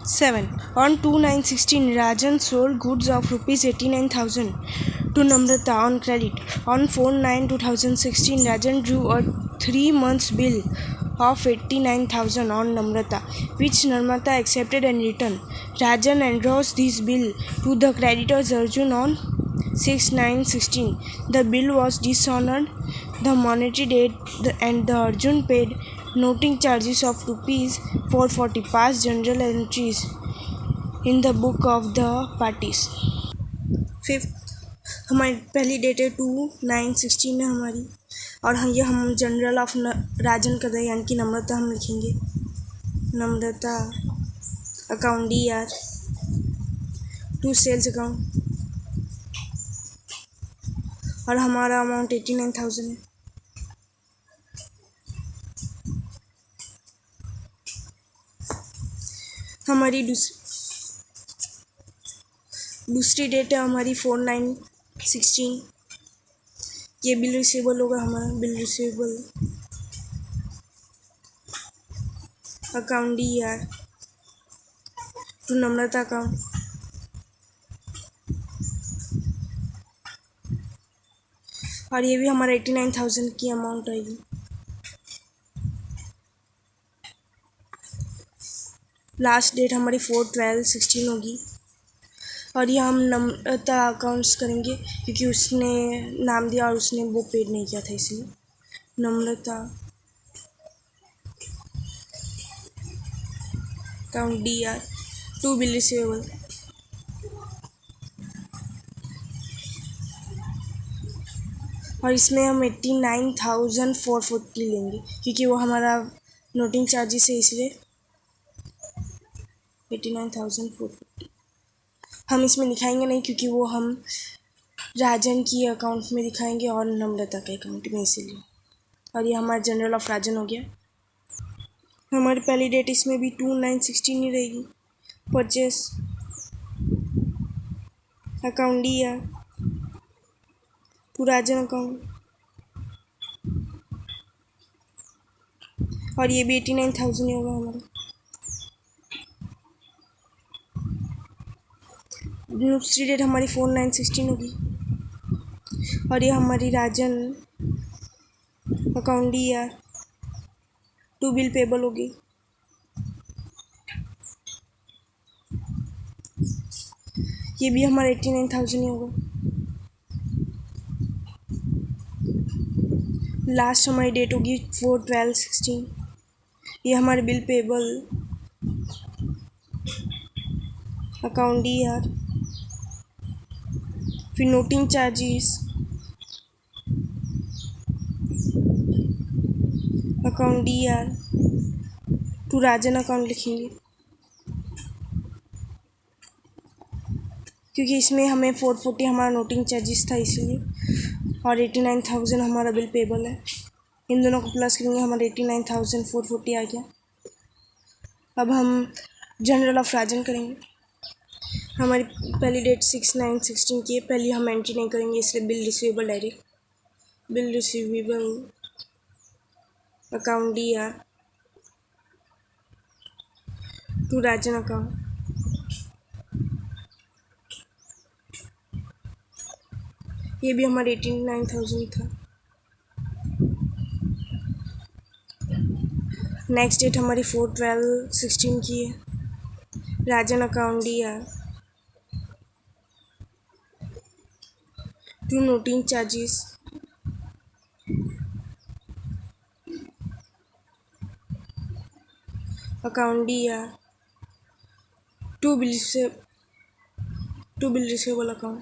7. On 2/9/16, Rajan sold goods of rupees 89,000 to Namrata on credit. On 4/9/2016, Rajan drew a 3 months bill of 89,000 on Namrata, which Namrata accepted and returned. Rajan endorsed this bill to the creditors Arjun on 6/9/16. The bill was dishonored the monetary date and the Arjun paid noting charges of rupees 440 past general entries in the book of the parties. 5th, हमारी पहली date है 2/9/16 है हमारी, और ये हम general of राजन कर रहे हैं, यानी कि नम्रता हम लिखेंगे। Namrata account DR to sales account, और हमारा अमाउंट 89,000 है। हमारी दूसरी डेट है हमारी 4/9/16। ये बिल रिसीवेबल होगा हमारा, bill receivable account DR to Namrata account, और ये भी हमारा 89,000 की अमाउंट आएगी। लास्ट डेट हमारी 4/12/16 होगी, और ये हम नम्रता अकाउंट्स करेंगे क्योंकि उसने नाम दिया और उसने वो पेड नहीं किया था, इसलिए Namrata account DR to bill receivable, और इसमें हम 89,440 लेंगे क्योंकि वो हमारा नोटिंग चार्जेस है, इसलिए 89,440 हम इसमें दिखाएंगे नहीं क्योंकि वो हम राजन की अकाउंट में दिखाएंगे और नम्रता के अकाउंट में, इसीलिए। और ये हमारा जनरल ऑफ राजन हो गया। हमारी पहली डेट इसमें भी 2/9/16 ही रहेगी। Purchase account DR to Rajan account, और ये भी 89,000 ही होगा हमारा। दूसरी डेट हमारी 4/9/16 होगी, और ये हमारी Rajan account DR to bill payable होगी, ये भी हमारा 89,000 ही होगा। लास्ट हमारी डेट होगी 4/12/16, ये हमारे बिल पेबल अकाउंट DR, फिर noting charges account DR to Rajan account लिखेंगे क्योंकि इसमें हमें 440 हमारा नोटिंग चार्जेस था, इसलिए, और 89,000 हमारा बिल पेबल है। इन दोनों को प्लस करेंगे, हमारा 89,440 आ गया। अब हम जनरल ऑफ राजन करेंगे। हमारी पहली डेट 6/9/16 की है, पहली हम एंट्री नहीं करेंगे, इसलिए bill receivable direct, bill receivable account DR to Rajan account, ये भी हमारे 89,000 था। नेक्स्ट डेट हमारी 4/12/16 की है। Rajan account DR to noting charges account DR to bill receivable account,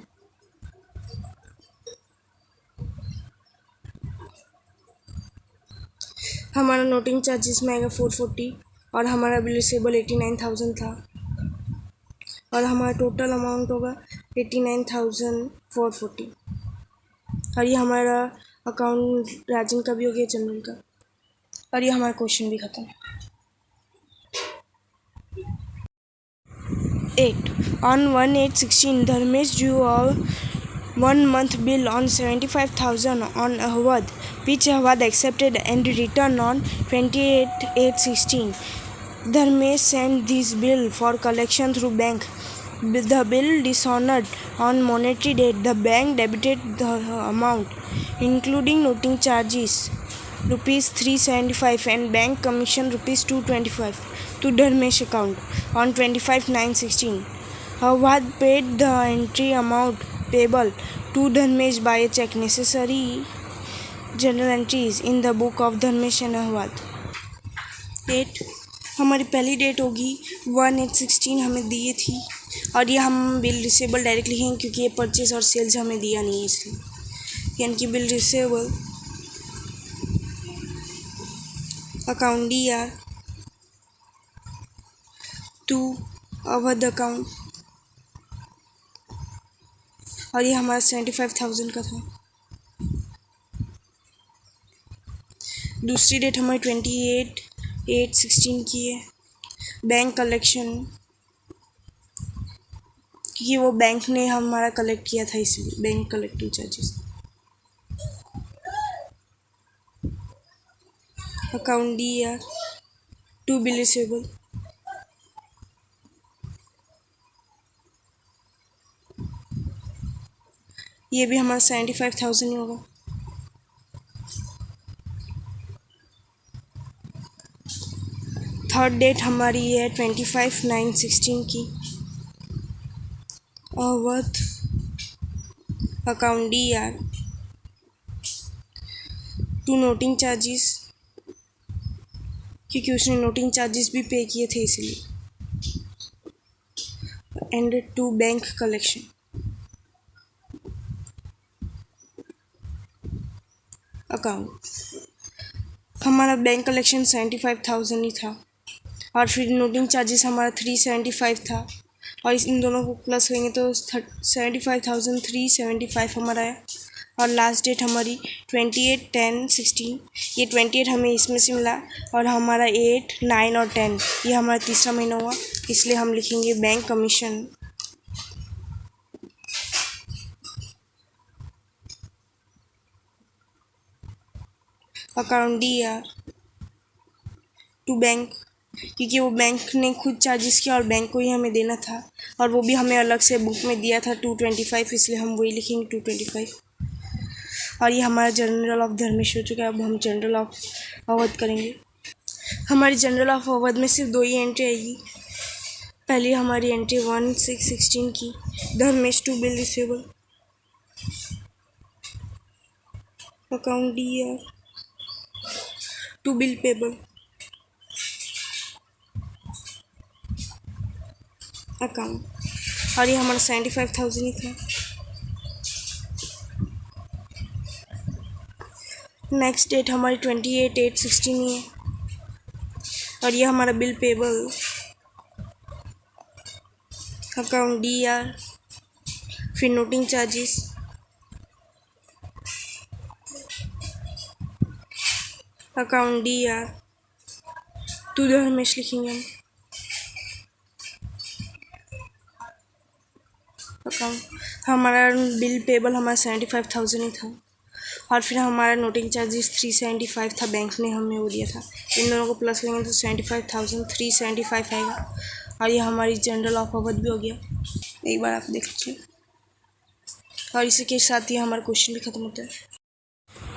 हमारा नोटिंग चार्जेस में आएगा 440, और हमारा बिल रिसीवेबल 89,000 था, और हमारा टोटल अमाउंट होगा 89,440, और ये हमारा अकाउंट राजन का भी हो गया, जनरल का, और ये हमारा क्वेश्चन भी खत्म। 8. On 1/8/16, Dharmesh drew a 1-month bill on 75,000 on Ahwad, which Ahwad accepted and returned on 28/8/16. Dharmesh sent this bill for collection through bank. The bill dishonored on monetary date. The bank debited the amount, including noting charges, rupees 375 and bank commission rupees 225 to Dharmesh account on 25/9/16. Awad paid the entry amount payable to Dharmesh by a check. Necessary general entries in the book of Dharmesh and Awad. Date हमारी पहली date होगी 1/8/16 हमें दिए थी, और ये हम bill receivable direct लिखेंगे क्योंकि ये परचेज और सेल्स हमें दिया नहीं है, इसलिए यानी कि bill receivable account D R to Awadh account, और ये हमारा 75,000 का था। दूसरी डेट हमारी 28/8/16 की है। बैंक कलेक्शन, क्योंकि वो बैंक ने हमारा कलेक्ट किया था, इसलिए bank collective charges. Account D R to bill receivable, ये भी हमारा 75,000 ही होगा। थर्ड डेट हमारी है 25/9/16 की। Awadh account D R to noting charges, क्योंकि उसने नोटिंग चार्जेस भी पे किए थे इसलिए। And to bank collection, account हमारा बैंक कलेक्शन 75,000 ही था, और फिर नोटिंग चार्जेस हमारा 375 था, और इन दोनों को प्लस करेंगे तो 75,375 हमारा है। और लास्ट डेट हमारी 28/10/16, ये 28 हमें इसमें से मिला, और हमारा 8, 9 और 10 ये हमारा तीसरा महीना हुआ, इसलिए हम लिखेंगे bank commission account D R to bank, क्योंकि वो बैंक ने खुद चार्जेस किया और बैंक को ही हमें देना था, और वो भी हमें अलग से बुक में दिया था 225, इसलिए हम वही लिखेंगे 225। और ये हमारा जनरल ऑफ धर्मेश हो चुका है। अब हम जनरल ऑफ अवध करेंगे। हमारी जनरल ऑफ अवध में सिर्फ 2 ही एंट्री आएगी। पहली हमारी एंट्री 1/6/16 की, Dharmesh to bill receivable, account D R to bill payable, account, और ये हमारा 75,000 ही था। नेक्स्ट डेट हमारी 28/8/16 ही है, और ये हमारा bill payable, account D R, फिर noting charges, account D R to Dharmesh लिखेंगे हम, अकाउंट हमारा बिल पेबल हमारा 75,000 ही था, और फिर हमारा नोटिंग चार्जेस 375 था, बैंक ने हमें वो दिया था। इन दोनों को प्लस करेंगे तो 75,375 आएगा, और ये हमारी जनरल ऑफ अवध भी हो गया। एक बार आप देख लीजिए, और इसी के साथ ही हमारा क्वेश्चन भी खत्म होता है।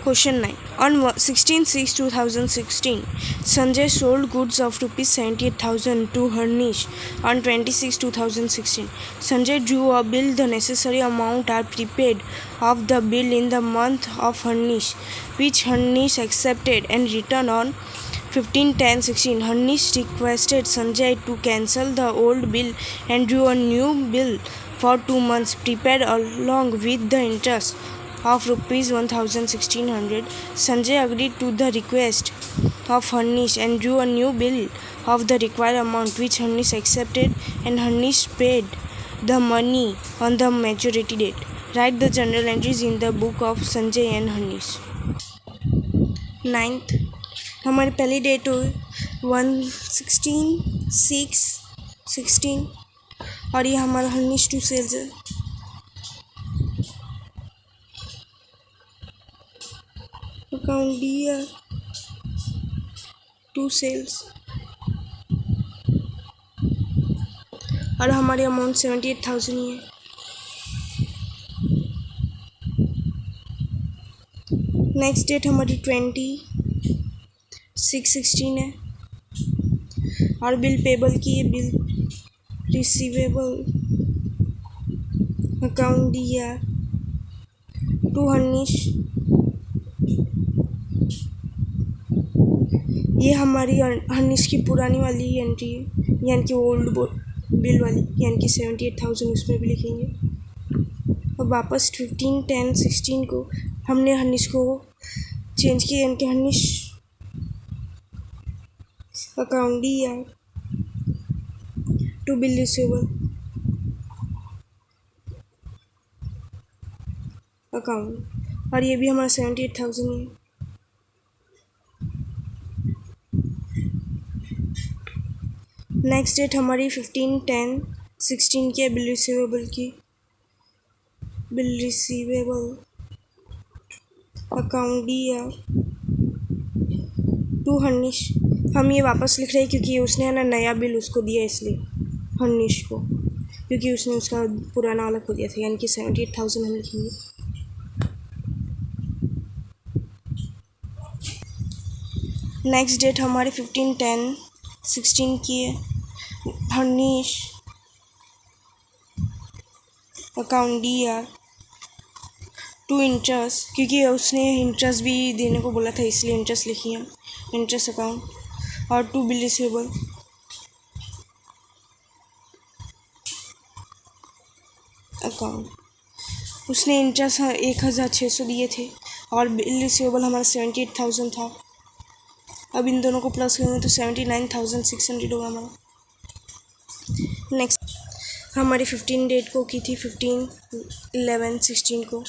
Question 9. On 16/6/2016, Sanjay sold goods of rupees 78,000 to Harnish. On 26/2016, Sanjay drew a bill. The necessary amount are prepaid of the bill in the month of Harnish, which Harnish accepted and returned on 15/10/16. Harnish requested Sanjay to cancel the old bill and drew a new bill for 2 months, prepaid along with the interest of rupees 1,600. Sanjay agreed to the request of Harnish and drew a new bill of the required amount, which Harnish accepted, and Harnish paid the money on the maturity date. Write the journal entries in the book of Sanjay and Harnish. 9th हमारी पहली date हुई 1/16/16, और ये हमारा Harnish to sales है। Account D R to sales, और हमारी amount 78,000 ही है। नेक्स्ट डेट हमारी 26/16 है और बिल पेबल की है, बिल रिसीवेबल अकाउंट दिया टू हनीश। ये हमारी हनीश की पुरानी वाली एंट्री है, यानी कि ओल्ड बिल वाली, यानी कि 78,000 उसमें भी लिखेंगे। और वापस 15/10/16 को हमने हनीश को चेंज किया, यानी कि हनीश अकाउंट दिया टू बिल रिसीवेबल अकाउंट, और ये भी हमारा 78,000 है। नेक्स्ट डेट हमारी 15/10/16 की है, बिल रिसीवेबल अकाउंट दिया टू हनीश। हम ये वापस लिख रहे हैं क्योंकि उसने है ना नया बिल उसको दिया, इसलिए हनीश को, क्योंकि उसने उसका पुराना वाला खो दिया था, यानी कि 78,000 हम लिखेंगे। नेक्स्ट डेट हमारी 15/10/16 की है, हनीश अकाउंट दिया टू इंटरेस्ट, क्योंकि उसने इंटरेस्ट भी देने को बोला था, इसलिए इंटरेस्ट लिखी है, इंटरेस्ट अकाउंट, और टू बिल रिसीवेबल अकाउंट। उसने इंटरेस्ट 1,600 दिए थे और बिल रिसीवेबल हमारा 78,000 था। अब इन दोनों को प्लस करेंगे तो 79,600 होगा हमारा। नेक्स्ट हमारी 15 डेट को की थी 15/11/16 को,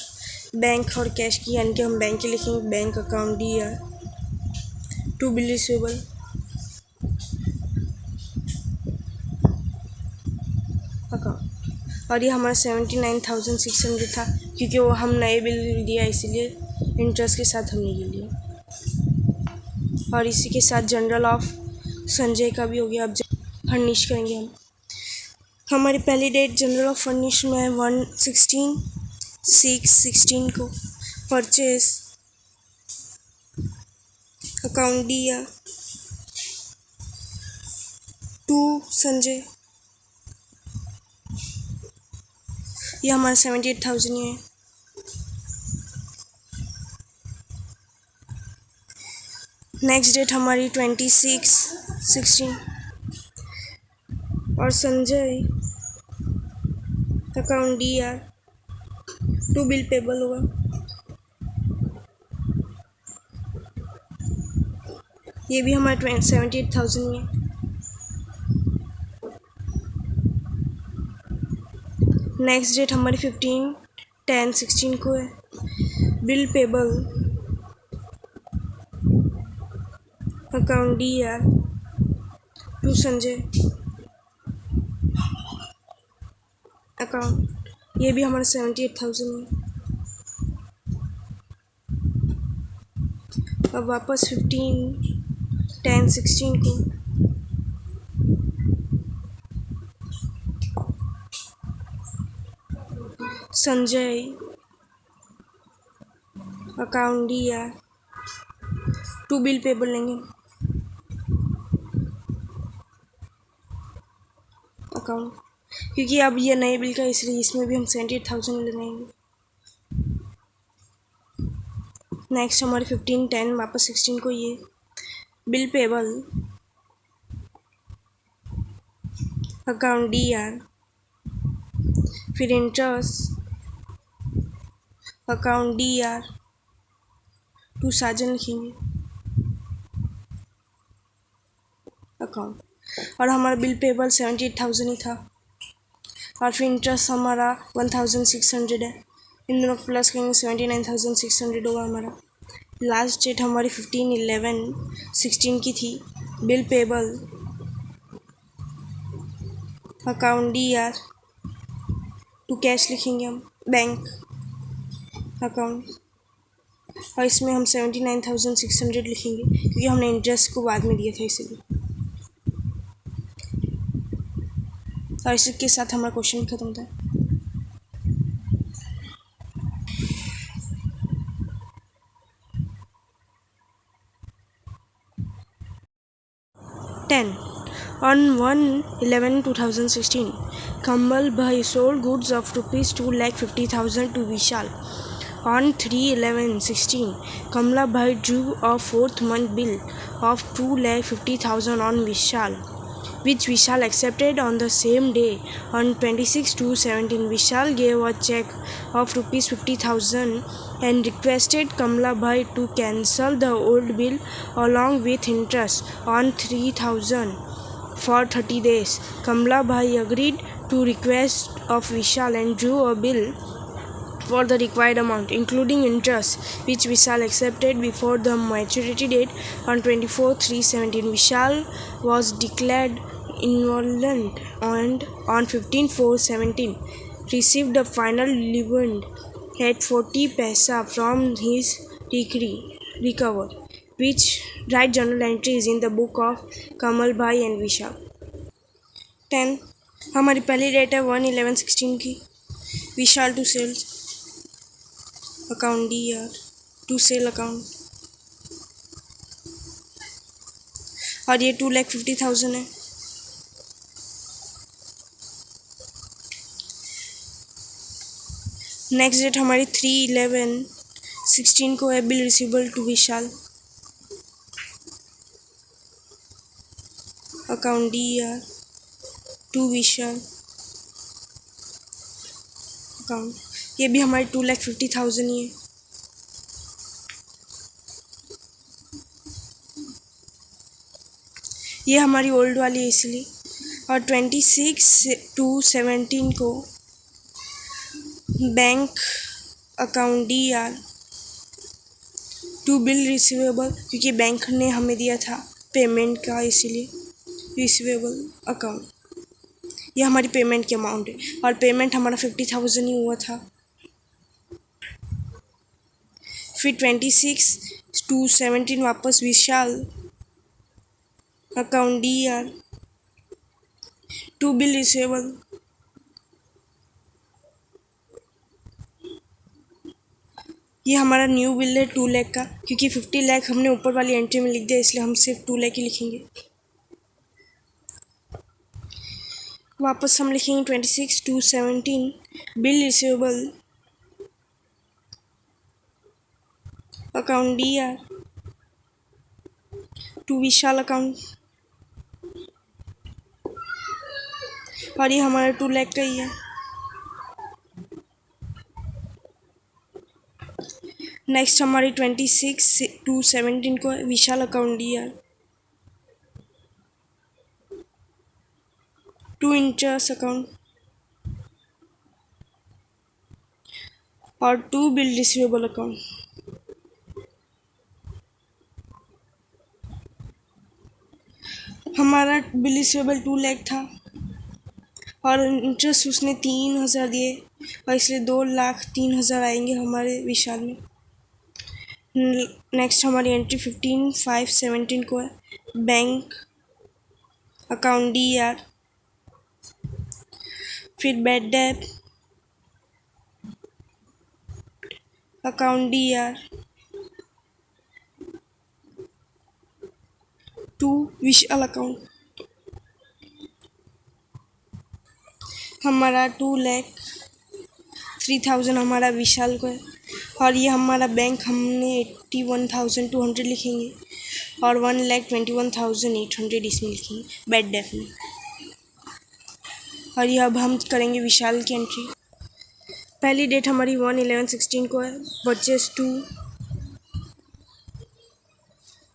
बैंक और कैश की, यानी कि हम बैंक के लिखेंगे, बैंक अकाउंट दिया टू बिल रिसीवेबल अकाउंट, और ये हमारा 79,600 था, क्योंकि वो हम नए बिल दिया इसीलिए इंटरेस्ट के साथ हमने ये लिया। और इसी के साथ जनरल ऑफ संजय का भी हो गया। अब फर्निश करेंगे हम। हमारी पहली डेट जनरल ऑफ फर्निश में 1/16/16 को परचेज अकाउंट दिया टू संजय, ये हमारा 78,000 है। नेक्स्ट डेट हमारी 26/16 और संजय अकाउंट दिया टू बिल पेबल होगा, ये भी हमारा 78,000 है। नेक्स्ट डेट हमारी 15/10/16 को है, बिल पेबल अकाउंट दिया टू संजय अकाउंट, ये भी हमारा 78,000 है। अब वापस 15/10/16 को संजय अकाउंट दिया टू बिल पेबल लेंगे अकाउंट, क्योंकि अब ये नए बिल का, इसलिए इसमें भी हम 78,000 लगाएंगे। नेक्स्ट हमारे 15/10 वापस 16 को ये बिल पेबल अकाउंट दिया, फिर इंटरेस्ट अकाउंट दिया टू साजन लिखेंगे अकाउंट, और हमारा बिल पेबल 78,000 ही था, और फिर इंटरेस्ट हमारा 1,600 है। इन दोनों को प्लस करेंगे 79,600 होगा हमारा। लास्ट डेट हमारी 15/11/16 की थी, बिल पेबल अकाउंट दिया टू कैश लिखेंगे हम, बैंक अकाउंट, और इसमें हम 79,600 लिखेंगे क्योंकि हमने इंटरेस्ट को बाद में दिया था इसीलिए। और इसके साथ हमारा क्वेश्चन खत्म होता है। Ten On 1/11/2016, Kamal Bhai sold goods of rupees 2,50,000 to Vishal. On 3/11/16, Kamla Bhai drew a fourth month bill of 2,50,000 on Vishal, which Vishal accepted on the same day. On 26/2/17, Vishal gave a check of rupees 50,000 and requested Kamla Bhai to cancel the old bill along with interest on 3,000 for 30 days. Kamla Bhai agreed to request of Vishal and drew a bill for the required amount, including interest, which Vishal accepted before the maturity date. On 24/3/17, Vishal was declared insolvent and on 15/4/17 received the final dividend at 40 paisa from his recover, which write journal entries in the book of Kamal Bhai and Vishal. 10 हमारी पहली date है 1/11/16 की। Vishal to sales account D R to sale account, और ये 2,50,000 है। Next date हमारी 3/11/16 को है। Bill receivable to Vishal account D R to Vishal account, ये भी हमारी 2,50,000 ही है। ये हमारी ओल्ड वाली है इसलिए। और 26/2/17 को bank account D R to bill receivable, क्योंकि बैंक ने हमें दिया था पेमेंट का, इसीलिए रिसीवेबल अकाउंट, यह हमारी पेमेंट की अमाउंट है। और पेमेंट हमारा 50,000 ही हुआ था। फिर 26/2/17 वापस Vishal account D R to bill receivable, ये हमारा न्यू बिल है 2 लाख का, क्योंकि 50 लाख हमने ऊपर वाली एंट्री में लिख दिया, इसलिए हम सिर्फ 2 लाख ही लिखेंगे। वापस हम लिखेंगे 26/2/17 bill receivable account D R to Vishal account, और ये हमारा 2 लाख का ही है। नेक्स्ट हमारी 26/2/17 को Vishal account D R to interest account और टू बिल रिसीवेबल अकाउंट। हमारा बिल रिसीवेबल 2 लाख था और इंटरेस्ट उसने 3,000 दिए, और इसलिए 2,03,000 आएंगे हमारे विशाल में। नेक्स्ट हमारी एंट्री 15/5/17 को है। बैंक अकाउंट डी आर, फिर bad debt account D R to Vishal account, हमारा 2,03,000 हमारा विशाल को है। और ये हमारा बैंक हमने 81,200 लिखेंगे और 1,21,800 इसमें लिखेंगे बैड डेट में। और यह अब हम करेंगे विशाल की एंट्री। पहली डेट हमारी 1/11/16 को है। परचेज टू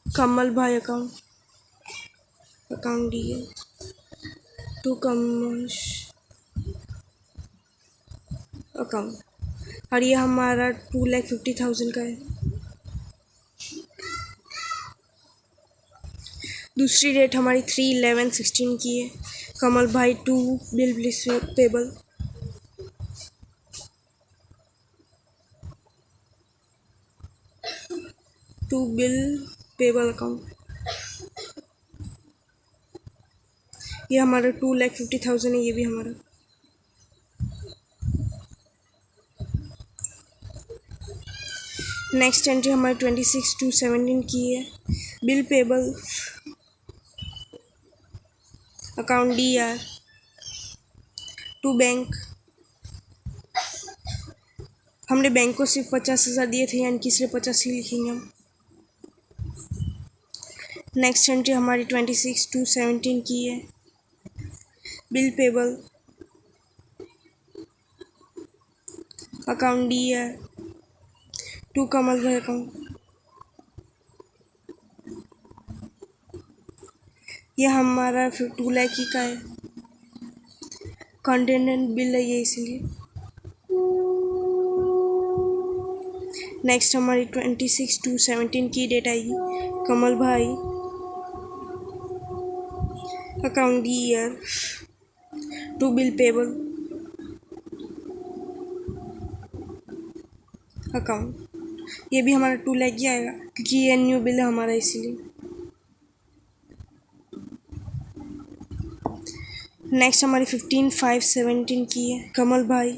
कमल भाई अकाउंट डी है टू कमल अकाउंट, और ये हमारा 2,50,000 का है। दूसरी डेट हमारी 3/11/16 की है। कमल भाई टू बिल पेबल अकाउंट, ये हमारा 2,50,000 है, ये भी हमारा। नेक्स्ट एंट्री हमारी 26/2/17 की है। Bill payable account DR to bank. हमने बैंक को सिर्फ 50,000 दिए थे, यानी कि इसलिए 50 ही लिखेंगे हम। नेक्स्ट एंट्री हमारी 26/2/17 की है। Bill payable account DR to Kamal भाई अकाउंट। यह हमारा 2 लाख ही का है। कंटेनेंट बिल है ये, इसलिए। नेक्स्ट हमारी 26/2/17 की डेट आएगी। कमल भाई account DR to bill payable account. ये भी हमारा 2 लाख ही आएगा, क्योंकि ये न्यू बिल है हमारा, इसीलिए। नेक्स्ट हमारी 15/5/17 की है। कमल भाई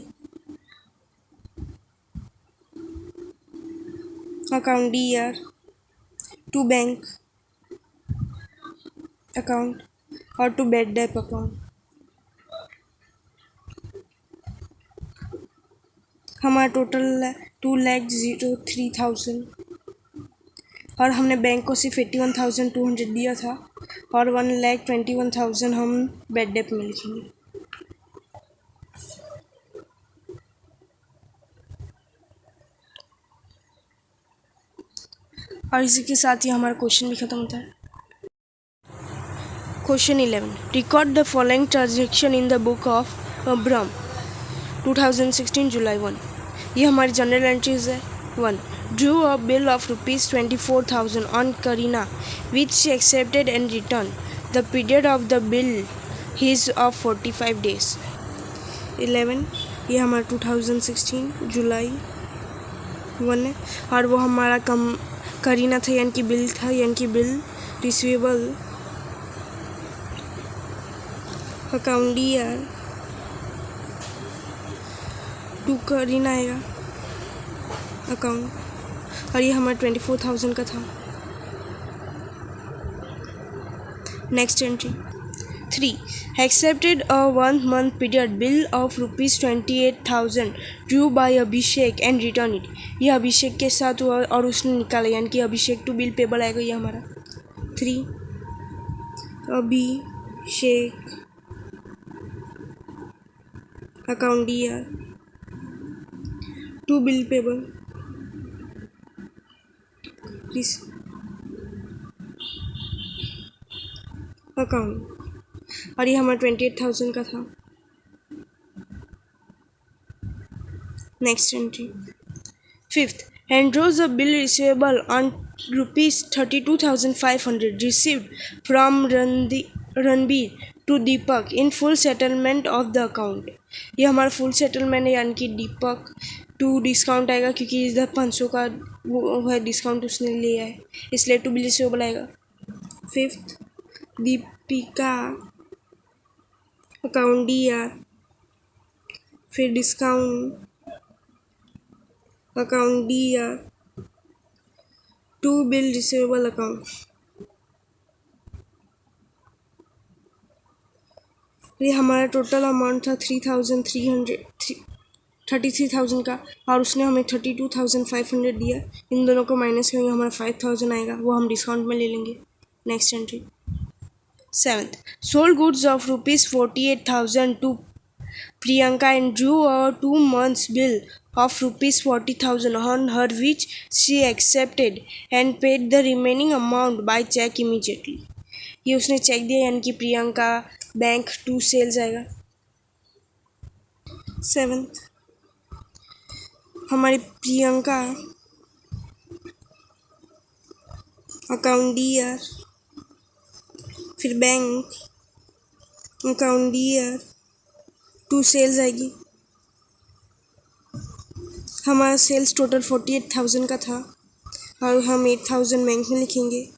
account DR to bank account और टू बेड डेप अकाउंट। हमारा टोटल 2,03,000 और हमने बैंक को सिर्फ 81,200 दिया था, और 1,21,000 हम बेड डेप में लिखेंगे। और इसी के साथ ही हमारा क्वेश्चन भी खत्म होता है। Question 11, record the following transaction in the book of Brahma 2016 July 1। ये हमारी जनरल एंट्रीज है। 1, drew a bill of ₹24,000 on Karina, which she accepted and returned. The period of the bill is of 45 days. 11, ये हमारा 2016 जुलाई 1 है, और वो हमारा करीना था, यानी कि बिल था, यानी कि bill receivable account DR to Kareena आएगा अकाउंट, और ये हमारा 24,000 का था। Next entry 3, accepted a 1-month period bill of ₹28,000 due by Abhishek and return it। यह अभिषेक के साथ हुआ और उसने निकाला, यानी कि अभिषेक टू बिल पेबल आएगा ये हमारा। 3, Abhishek account DR to bill payable account, और ये हमारा 28,000 का था। Next entry 5th, enrolls a bill receivable on ₹32,500 received from Ranbir to Deepak in full settlement of the account। ये हमारा फुल सेटलमेंट है, यानी कि दीपक टू डिस्काउंट आएगा, क्योंकि इधर 500 का वो है डिस्काउंट उसने लिया है, इसलिए टू बिल रिसीवेबल आएगा। 5th, दीपिका अकाउंट DR फिर discount account DR to bill receivable account. ये हमारा टोटल अमाउंट था 33,000 का, और उसने हमें 32,500 दिया। इन दोनों को माइनस करेंगे, हमारा 5,000 आएगा, वो हम डिस्काउंट में ले लेंगे। Next entry 7th, sold goods of ₹48,000 to Priyanka and drew a 2 months bill of ₹40,000 on her, which she accepted and paid the remaining amount by check immediately। ये उसने चेक दिया, यानी कि प्रियंका बैंक टू सेल्स आएगा। 7th, हमारी Priyanka account DR फिर bank account DR to sales आएगी। हमारा सेल्स टोटल 48,000 का था, और हम 8,000 बैंक में लिखेंगे,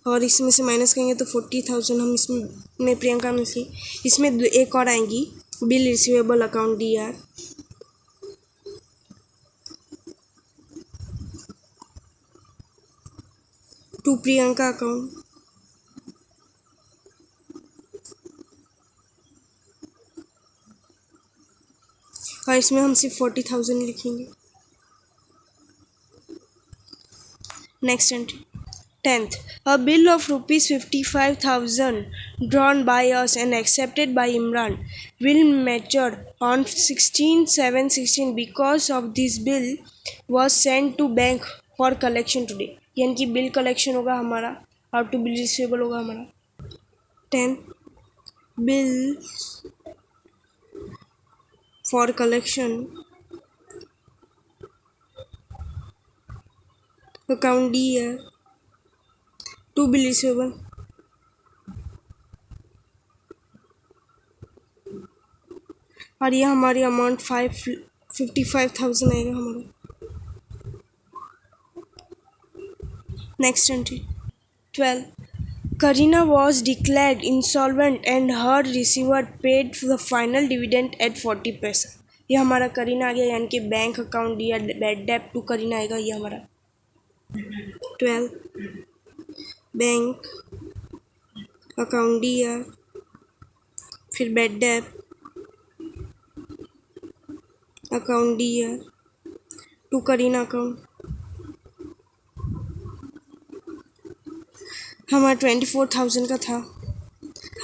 और इसमें से माइनस करेंगे तो 40,000 हम इसमें प्रियंका में थी। इसमें एक और आएंगी, bill receivable account DR, to Priyanka account, और इसमें हम सिर्फ 40,000 लिखेंगे। Next entry 10th, a bill of rupees 55,000 drawn by us and accepted by Imran will mature on 16/7/16 because of this bill was sent to bank for collection today। यानी कि bill collection होगा हमारा और टू बिल रिसीवेबल होगा हमारा। 10 bill for collection account DR, to bill receivable, और ये हमारी अमाउंट 55,000 आएगा हमारा। Next entry 12, Karina was declared insolvent and her receiver paid the final dividend at 40 पैसा। ये हमारा करीना आ गया, यानी कि बैंक अकाउंट दिया, बैड डेप टू करीना आएगा ये हमारा। 12 बैंक अकाउंट दिया, फिर बैड डेप अकाउंट दिया टू करीना अकाउंट। हमारा 24,000 का था,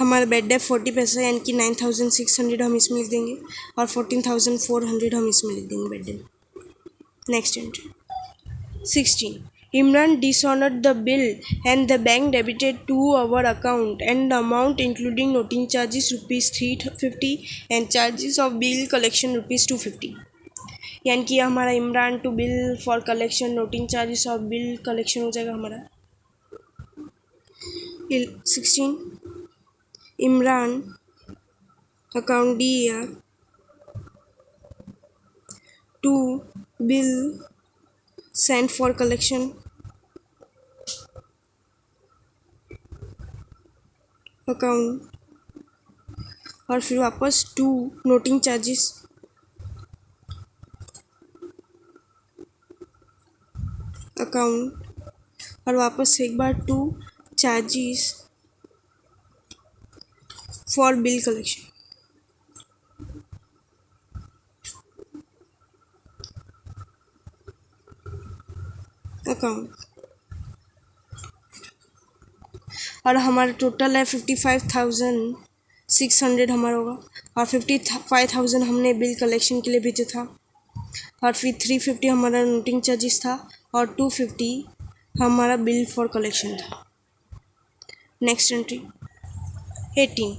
हमारा बैड डेप 40 पैसा, यानी कि 9,600 हम इसमें लिख देंगे और 14,400 हम इसमें लिख देंगे bad debt. Next entry 16, Imran dishonored the bill and the bank debited to our account and the amount including noting charges ₹350 and charges of bill collection ₹250। यानी कि हमारा Imran to bill for collection noting charges और bill collection हो जाएगा हमारा। 16 Imran account DR to bill send for collection account, और फिर वापस टू नोटिंग चार्जेस अकाउंट, और वापस एक बार to charges for bill collection account, और हमारा टोटल है 55,600 हमारा होगा, और 55,000 हमने बिल कलेक्शन के लिए भेजा था, और फिर 350 हमारा नोटिंग चार्जेस था और 250 हमारा बिल फॉर कलेक्शन था। Next entry 18,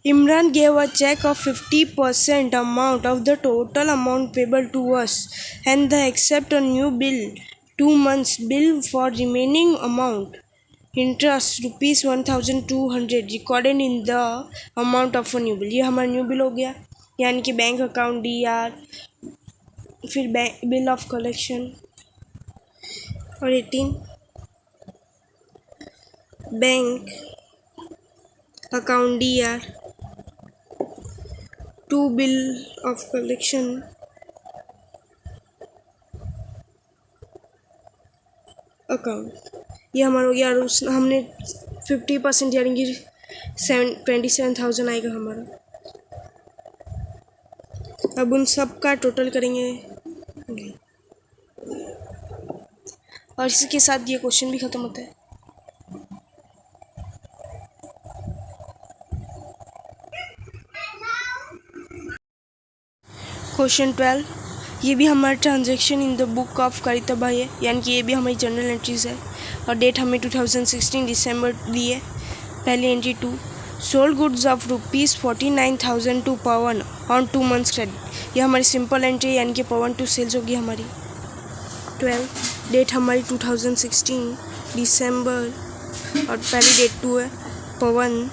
Imran gave a check of 50% amount of the total amount payable to us and they accept a new bill 2 months bill for remaining amount interest ₹1,200 recorded in the amount of a new bill। ये हमारा new bill हो गया, यानी कि bank account DR, फिर bill of collection, और 18 bank account DR to bill of collection account. ये हमारा हो गया, और हमने 50% यानी कि 27,000 आएगा हमारा। अब उन सब का टोटल करेंगे और इसी के साथ ये क्वेश्चन भी ख़त्म होता है। क्वेश्चन 12, ये भी हमारा transaction in the book of Kavita bhai है, यानी कि ये भी हमारी जनरल एंट्रीज है, और डेट हमें 2016 दिसंबर दी है। पहली entry 2, sold goods of ₹49,000 to Pawan on 2 months credit. ये हमारी सिंपल एंट्री, यानी कि पवन टू सेल्स होगी हमारी। 12, डेट हमारी 2016 दिसंबर, और पहली डेट 2 है, Pawan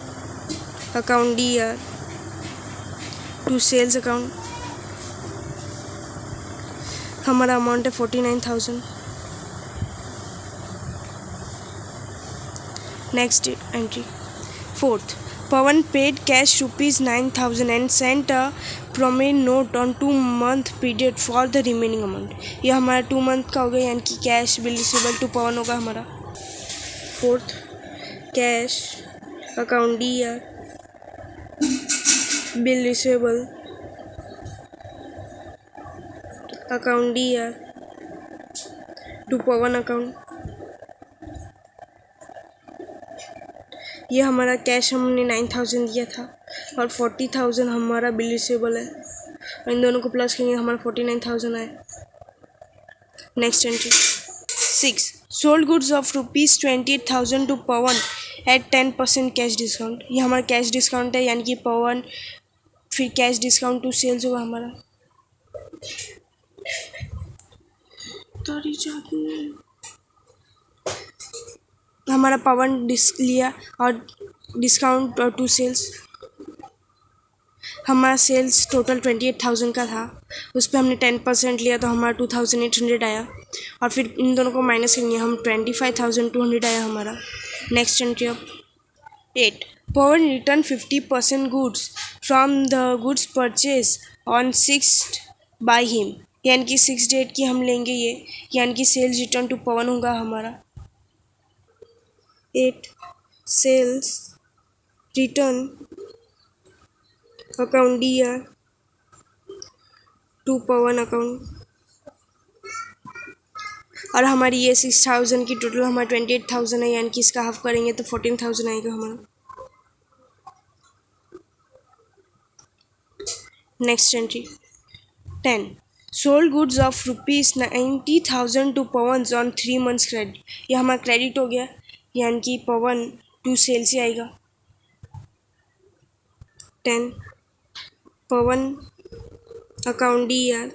account DR to sales account, हमारा अमाउंट है 49,000। Next entry. Fourth, Pawan paid cash rupees 9,000 and sent a promissory note on 2-month period for the remaining amount. ये हमारा 2 month का हो गया, यानी कि cash bill receivable to Pawan होगा हमारा. Fourth, cash account DR bill receivable account DR to Pawan account. ये हमारा कैश हमने 9,000 दिया था और 40,000 हमारा बिल रिसीवेबल है, और इन दोनों को प्लस करेंगे हमारा 49,000 आए. Next entry. 6. Sold goods of rupees 28,000 to Pawan at 10% cash discount. ये हमारा कैश डिस्काउंट है, यानी कि पवन फिर कैश डिस्काउंट टू सेल्स होगा हमारा. हमारा पवन लिया और डिस्काउंट और टू सेल्स. हमारा सेल्स टोटल 28,000 का था, उस पर हमने 10% लिया तो हमारा 2,800 आया, और फिर इन दोनों को माइनस करेंगे हम 25,200 आया हमारा. Next entry of 8. Pawan return 50% goods from the goods purchase on 6th by him. यानी कि 6 डेट की हम लेंगे ये, यानी कि सेल्स रिटर्न टू पवन होगा हमारा. 8. Sales return account DR to Pawan account. और हमारी ये 6,000 की टोटल हमारा 28,000 है, यानी कि इसका हाफ करेंगे तो 14,000 आएगा हमारा. Next entry. 10. Sold goods of rupees 90,000 to Pawan on 3 months credit. यह हमारा क्रेडिट हो गया, यानी कि पवन टू सेल्स ही आएगा. 10. Pawan account DR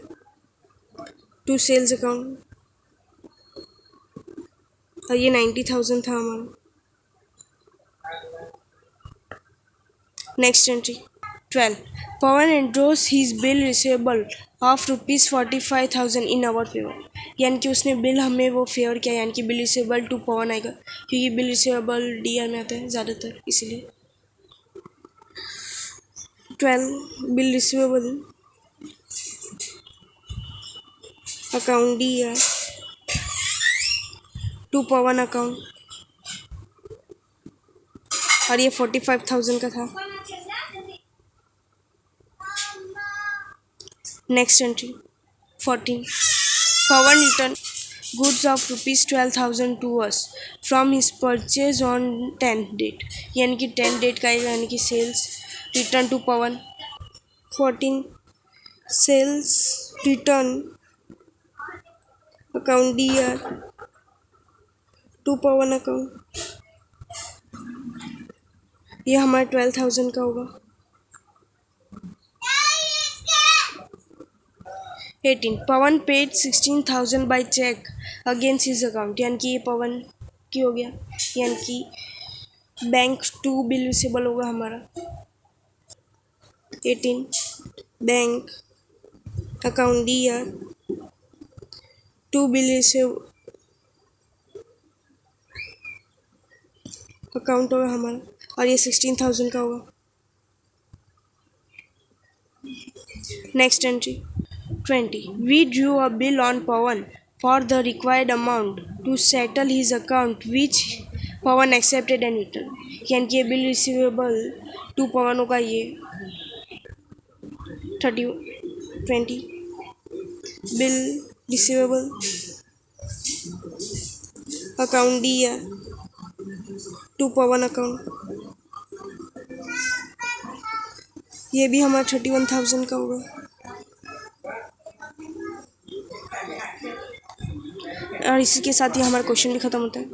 to sales account, और ये 90,000 था हमारा. Next entry. 12. Pawan endorses his bill receivable of rupees 45,000 in our favour. यानी कि उसने बिल हमें वो फेवर किया, यानी कि बिल रिसीवेबल टू पवन आएगा, क्योंकि बिल रिसीवेबल डीआर में आता है ज़्यादातर, इसलिए. 12. Bill receivable account DR to Pawan account, और ये 45,000 का था. Next entry. 14. Pawan return goods of rupees 12,000 to us from his purchase on 10th date. यानी कि 10th डेट का आएगा, यानी कि sales return to Pawan. 14. Sales return account DR to Pawan account. ये हमारा 12,000 का होगा. 18. Pawan paid 16,000 by cheque against his account. यानी कि ये पवन की हो गया, यानी कि बैंक टू बिल रिसीवेबल होगा हमारा. 18. Bank account DR to bill receive account होगा हमारा, और ये 16,000 का होगा. Next entry. 20. We drew a bill on Pawan for the required amount to settle his account which Pawan accepted and returned. यानी कि ये बिल रिसीवेबल टू पवन होगा. ये 20. Bill receivable account DR to Pawan account, ये भी हमारा 31,000 का होगा. और इसी के साथ ही हमारा क्वेश्चन भी ख़त्म होता है.